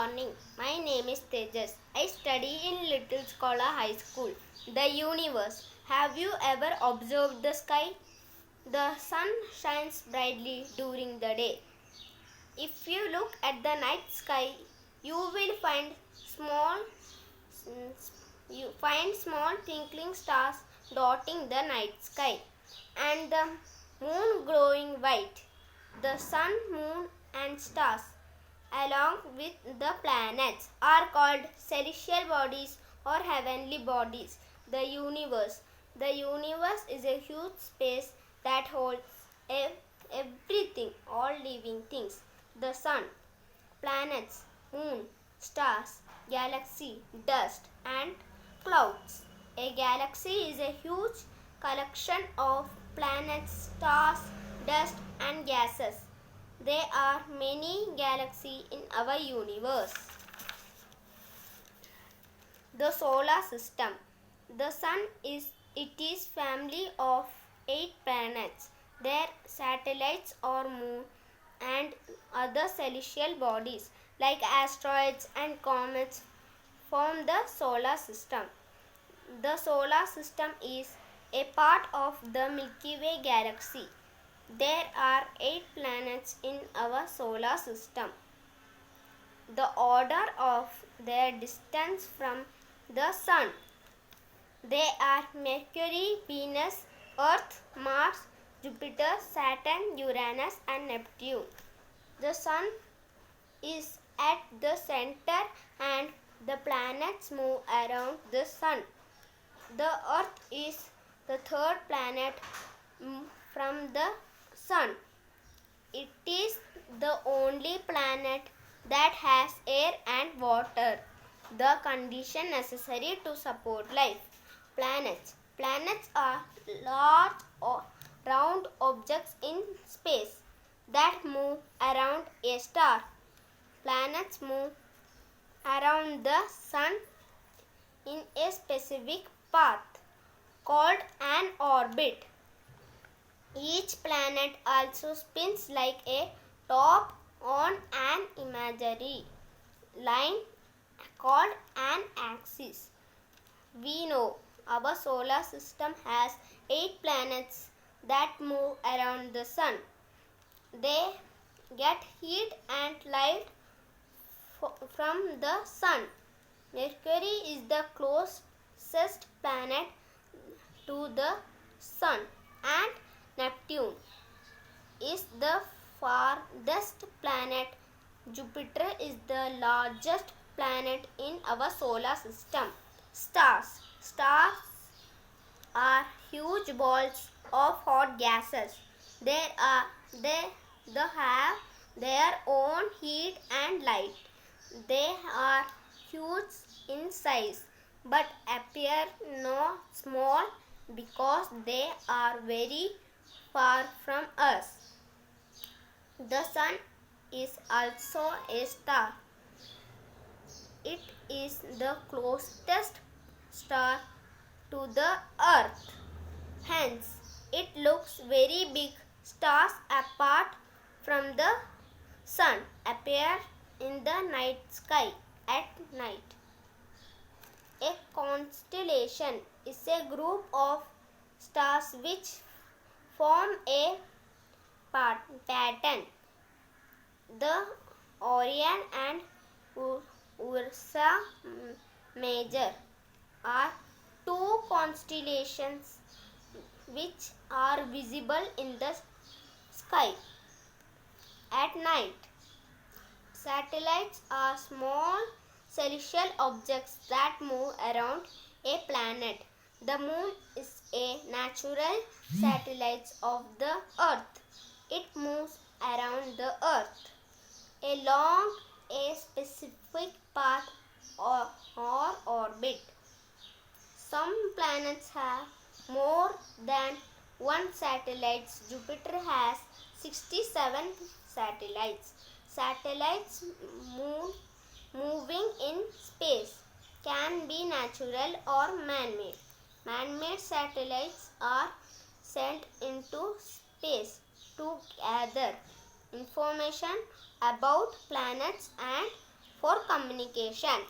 morning. My name is Tejas. I study in Little Scholar High School. The universe. Have you ever observed the sky? The sun shines brightly during the day. If you look at the night sky, you will small find small twinkling stars dotting the night sky and the moon glowing white. The sun, moon and stars along with the planets are called celestial bodies or heavenly bodies. The universe. The universe is a huge space that holds everything, all living things. The sun, planets, moon, stars, galaxy, dust and clouds. A galaxy is a huge collection of planets, stars, dust and gases. There are many galaxies in our universe. The solar system. The sun is family of 8 planets. Their satellites or moon and other celestial bodies like asteroids and comets form the solar system. The solar system is a part of the Milky Way galaxy. There are 8 planets in our solar system. The order of their distance from the sun. They are Mercury, Venus, Earth, Mars, Jupiter, Saturn, Uranus and Neptune. The sun is at the center and the planets move around the sun. The Earth is the third planet from the sun. It is the only planet that has air and water, the condition necessary to support life. Planets. Planets are large or round objects in space that move around a star. Planets move around the sun in a specific path called an orbit. Each planet also spins like a top on an imaginary line called an axis. We know our solar system has 8 planets that move around the sun. They get heat and light from the sun. Mercury is the closest planet to the sun and Neptune is the farthest planet. Jupiter is the largest planet in our solar system. Stars. Stars are huge balls of hot gases. They have their own heat and light. They are huge in size but appear no small because they are very far from us. The sun is also a star. It is the closest star to the earth. Hence, it looks very big. Stars apart from the sun appear in the night sky at night. A constellation is a group of stars which form a pattern. The Orion and Ursa Major are 2 constellations which are visible in the sky at night. Satellites are small celestial objects that move around a planet. The moon is a natural satellite of the earth. It moves around the earth along a specific path or orbit. Some planets have more than one satellite. Jupiter has 67 satellites. Satellites moving in space can be natural or man-made. Man-made satellites are sent into space to gather information about planets and for communication.